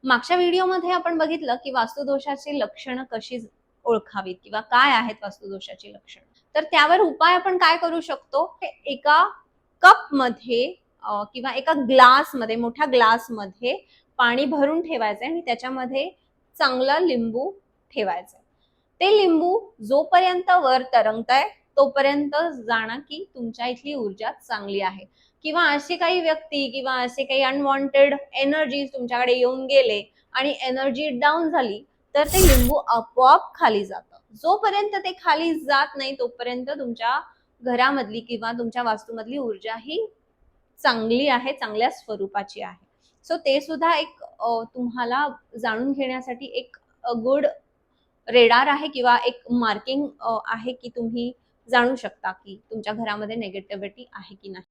मागच्या व्हिडिओमध्ये आपण बघितलं की वास्तुदोषाची लक्षणं कशी ओळखावीत किंवा काय आहेत वास्तुदोषाची लक्षणं. तर त्यावर उपाय आपण काय करू शकतो? एका कपमध्ये किंवा एका ग्लासमध्ये, मोठ्या ग्लासमध्ये पाणी भरून ठेवायचंय आणि त्याच्यामध्ये चांगला लिंबू ठेवायचा. ते लिंबू जोपर्यंत वर तरंगतंय तोपर्यंत जाणा की तुमच्या इथली ऊर्जा चांगली आहे. किंवा अशी काही व्यक्ती किंवा असे काही अनवॉन्टेड एनर्जी तुमच्याकडे येऊन गेले आणि एनर्जी डाऊन झाली तर ते लिंबू आपोआप खाली जातं. जोपर्यंत ते खाली जात नाही तोपर्यंत तुमच्या घरामधली किंवा तुमच्या वास्तूमधली ऊर्जा ही चांगली आहे, चांगल्या स्वरूपाची आहे. सो ते सुद्धा एक तुम्हाला जाणून घेण्यासाठी एक गुड रेडार आहे किंवा एक मार्किंग आहे की तुम्ही जाणू शकता की तुमच्या घरामध्ये निगेटिव्हिटी आहे की नाही.